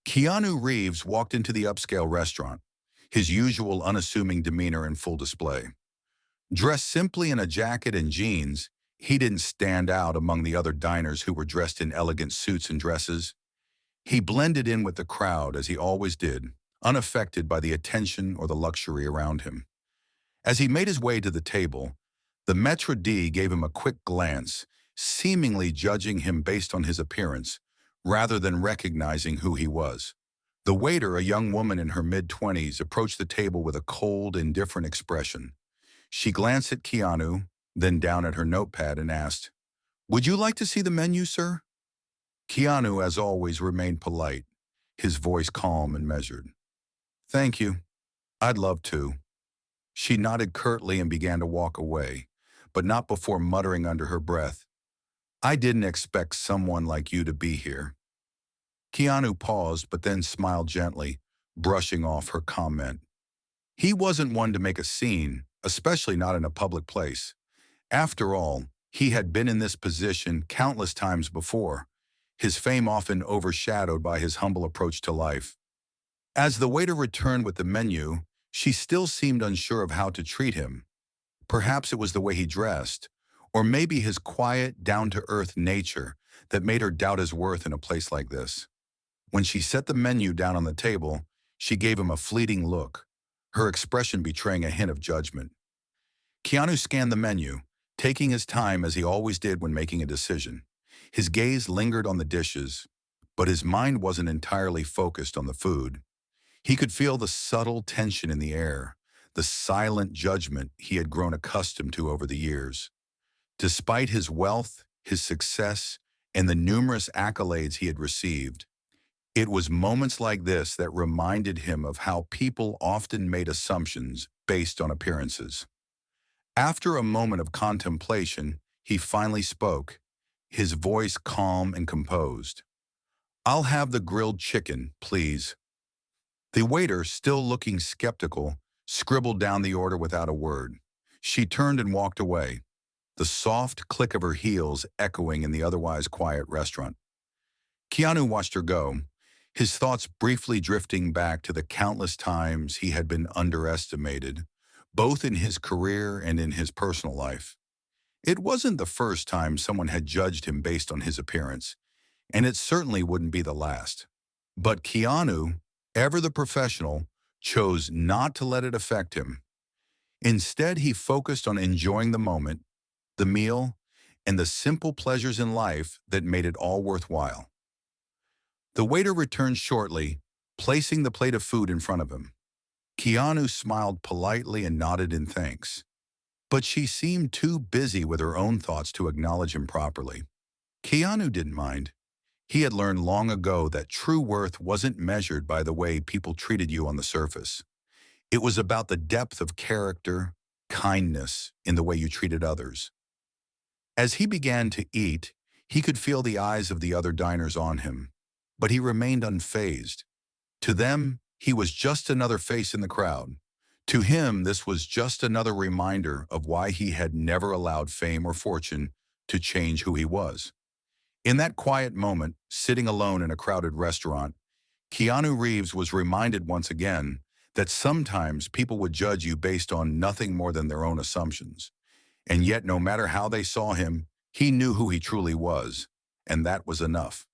Keanu Reeves walked into the upscale restaurant, his usual unassuming demeanor in full display. Dressed simply in a jacket and jeans, he didn't stand out among the other diners who were dressed in elegant suits and dresses. He blended in with the crowd as he always did, unaffected by the attention or the luxury around him. As he made his way to the table, the maître d' gave him a quick glance, seemingly judging him based on his appearance, rather than recognizing who he was. The waiter, a young woman in her mid-20s, approached the table with a cold, indifferent expression. She glanced at Keanu, then down at her notepad and asked, "Would you like to see the menu, sir?" Keanu, as always, remained polite, his voice calm and measured. "Thank you. I'd love to." She nodded curtly and began to walk away, but not before muttering under her breath, "I didn't expect someone like you to be here." Keanu paused but then smiled gently, brushing off her comment. He wasn't one to make a scene, especially not in a public place. After all, he had been in this position countless times before, his fame often overshadowed by his humble approach to life. As the waiter returned with the menu, she still seemed unsure of how to treat him. Perhaps it was the way he dressed, or maybe his quiet, down-to-earth nature that made her doubt his worth in a place like this. When she set the menu down on the table, she gave him a fleeting look, her expression betraying a hint of judgment. Keanu scanned the menu, taking his time as he always did when making a decision. His gaze lingered on the dishes, but his mind wasn't entirely focused on the food. He could feel the subtle tension in the air, the silent judgment he had grown accustomed to over the years. Despite his wealth, his success, and the numerous accolades he had received, it was moments like this that reminded him of how people often made assumptions based on appearances. After a moment of contemplation, he finally spoke, his voice calm and composed. "I'll have the grilled chicken, please." The waiter, still looking skeptical, scribbled down the order without a word. She turned and walked away, the soft click of her heels echoing in the otherwise quiet restaurant. Keanu watched her go, his thoughts briefly drifting back to the countless times he had been underestimated, both in his career and in his personal life. It wasn't the first time someone had judged him based on his appearance, and it certainly wouldn't be the last. But Keanu, ever the professional, chose not to let it affect him. Instead, he focused on enjoying the moment, the meal, and the simple pleasures in life that made it all worthwhile. The waiter returned shortly, placing the plate of food in front of him. Keanu smiled politely and nodded in thanks, but she seemed too busy with her own thoughts to acknowledge him properly. Keanu didn't mind. He had learned long ago that true worth wasn't measured by the way people treated you on the surface. It was about the depth of character, kindness, in the way you treated others. As he began to eat, he could feel the eyes of the other diners on him, but he remained unfazed. To them, he was just another face in the crowd. To him, this was just another reminder of why he had never allowed fame or fortune to change who he was. In that quiet moment, sitting alone in a crowded restaurant, Keanu Reeves was reminded once again that sometimes people would judge you based on nothing more than their own assumptions. And yet, no matter how they saw him, he knew who he truly was, and that was enough.